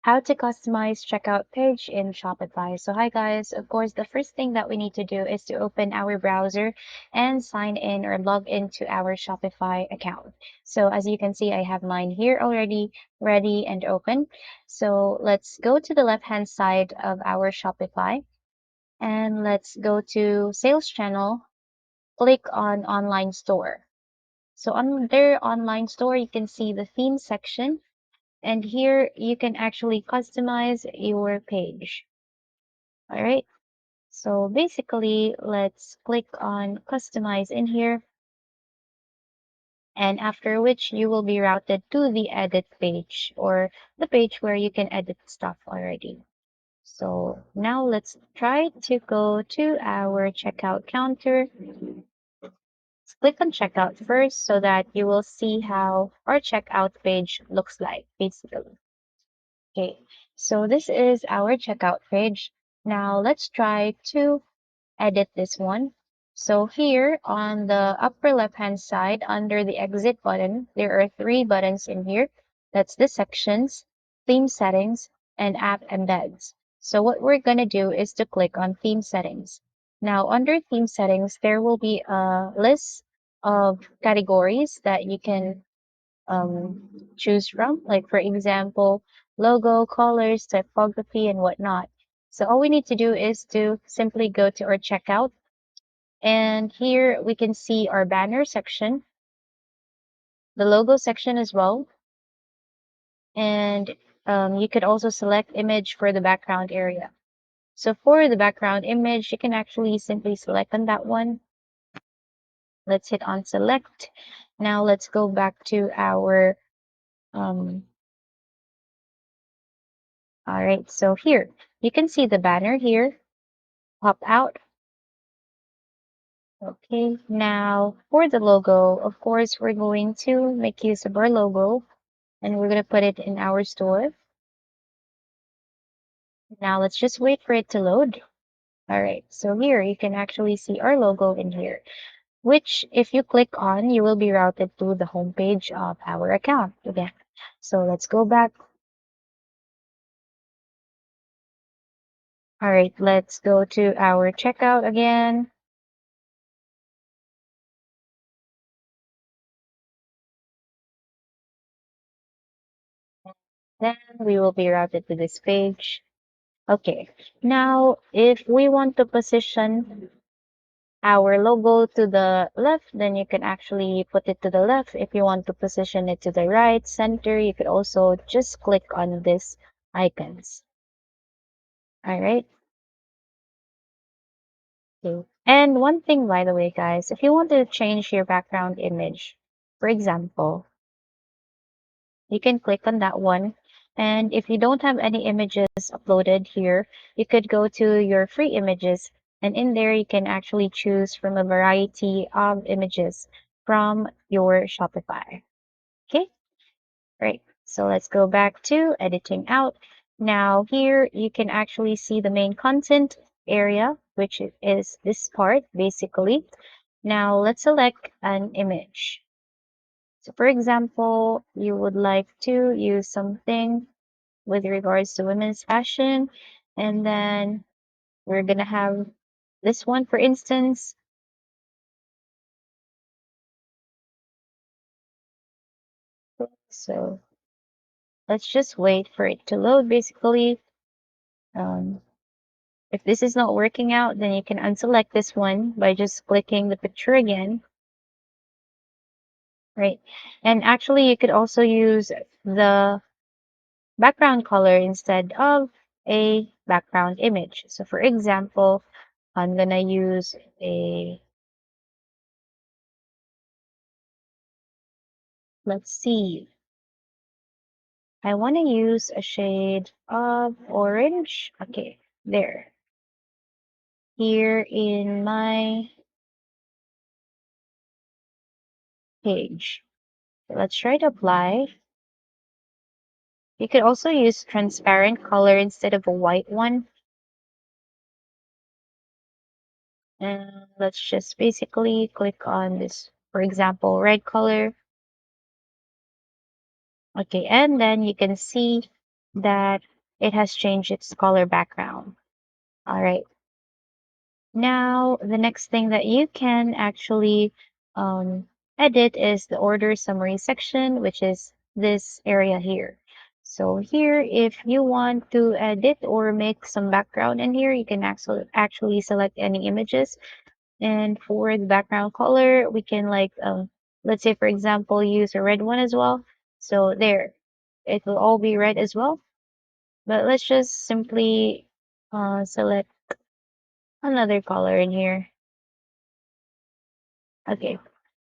How to customize checkout page in Shopify. So hi guys, of course the first thing that we need to do is to open our browser and sign in or log into our Shopify account. So as you can see, I have mine here already ready and open. So let's go to the left hand side of our Shopify and let's go to sales channel, click on online store. So under online store, you can see the theme section, and here you can actually customize your page. All right. So basically, let's click on customize in here, and after which you will be routed to the edit page or the page where you can edit stuff already. So now let's try to go to our checkout counter. Click on checkout first so that you will see how our checkout page looks like basically. Okay, so this is our checkout page. Now let's try to edit this one. So here on the upper left hand side under the exit button, there are three buttons in here. That's the sections, theme settings, and app embeds. So what we're going to do is to click on theme settings. Now under theme settings, there will be a list of categories that you can choose from, like for example, logo, colors, typography, and whatnot. So all we need to do is to simply go to our checkout, and here we can see our banner section, the logo section as well, and you could also select image for the background area. So for the background image, you can actually simply select on that one. Let's hit on select. Now let's go back to our um, all right, so here you can see the banner here pop out. Okay, now for the logo, of course, we're going to make use of our logo and we're going to put it in our store. Now let's just wait for it to load. All right, so here you can actually see our logo in here, which if you click on, you will be routed to the homepage of our account again. So let's go back. All right, let's go to our checkout again. Then we will be routed to this page. Okay, now if we want to position our logo to the left, then you can actually put it to the left. If you want to position it to the right, center, you could also just click on these icons. All right. Okay. And one thing, by the way, guys, if you want to change your background image, for example, you can click on that one. And if you don't have any images uploaded here, you could go to your free images. And in there, you can actually choose from a variety of images from your Shopify. Okay, great. So let's go back to editing out. Now here you can actually see the main content area, which is this part basically. Now let's select an image. So for example, you would like to use something with regards to women's fashion, and then we're gonna have this one for instance. So let's just wait for it to load basically. Um, if this is not working out, then you can unselect this one by just clicking the picture again, right? And actually, you could also use the background color instead of a background image. So for example, I'm gonna use a, let's see, I want to use a shade of orange. Okay, there. Here in my page. Let's try to apply. You could also use transparent color instead of a white one. And let's just basically click on this, for example, red color. Okay, and then you can see that it has changed its color background. All right. Now, the next thing that you can actually um, edit is the order summary section, which is this area here. So here, if you want to edit or make some background in here, you can actually select any images. And for the background color, we can like, let's say for example, use a red one as well. So there, it will all be red as well. But let's just simply select another color in here. Okay,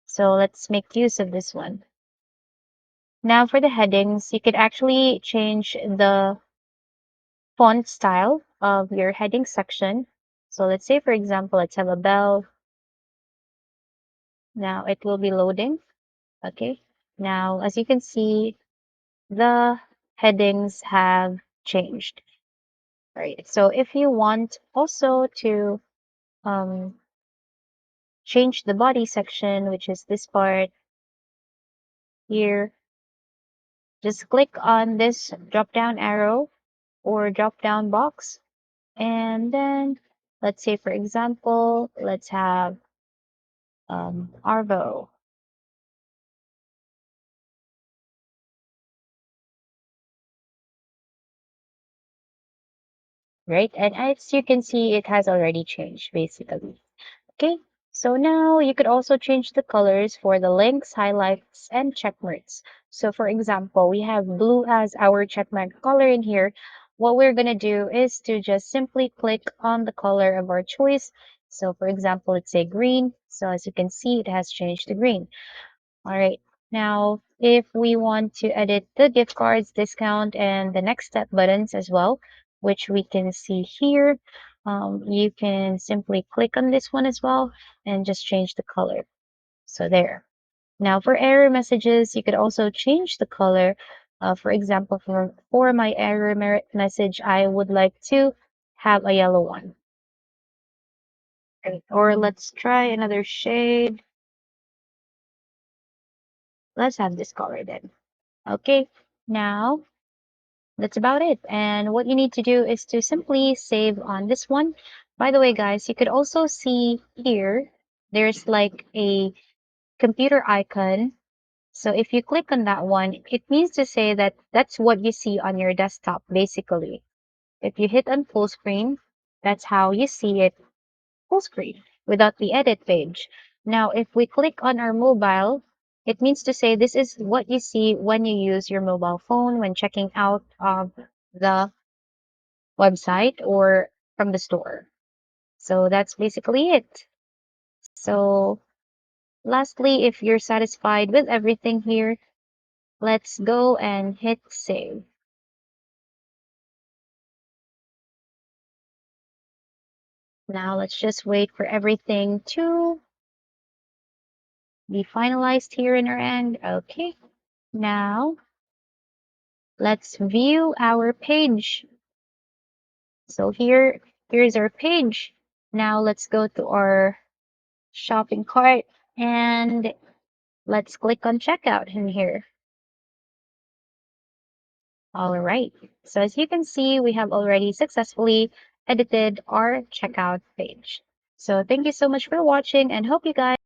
so let's make use of this one. Now for the headings, you could actually change the font style of your heading section. So let's say, for example, let's have a bell. Now it will be loading. Okay. Now, as you can see, the headings have changed. Right. So if you want also to um, change the body section, which is this part here, just click on this drop down arrow or drop down box. And then let's say, for example, let's have Arvo, right? And as you can see, it has already changed basically. Okay, so now you could also change the colors for the links, highlights, and check marks. So for example, we have blue as our check mark color in here. What we're gonna do is to just simply click on the color of our choice. So for example, let's say green. So as you can see, it has changed to green. All right. Now, if we want to edit the gift cards, discount, and the next step buttons as well, which we can see here, you can simply click on this one as well and just change the color. So there. Now, for error messages, you could also change the color. For example, for my error message, I would like to have a yellow one. Right. Or let's try another shade. Let's have this color then. Okay. Now, that's about it. And what you need to do is to simply save on this one. By the way, guys, you could also see here, there's like a computer icon. So if you click on that one, it means to say that that's what you see on your desktop, basically. If you hit on full screen, that's how you see it full screen without the edit page. Now, if we click on our mobile, it means to say this is what you see when you use your mobile phone when checking out of the website or from the store. So that's basically it. So lastly, if you're satisfied with everything here, let's go and hit save. Now let's just wait for everything to be finalized here in our end. Okay. Now let's view our page. So here's our page. Now let's go to our shopping cart and let's click on checkout in here. All right. So as you can see, we have already successfully edited our checkout page. So thank you so much for watching and hope you guys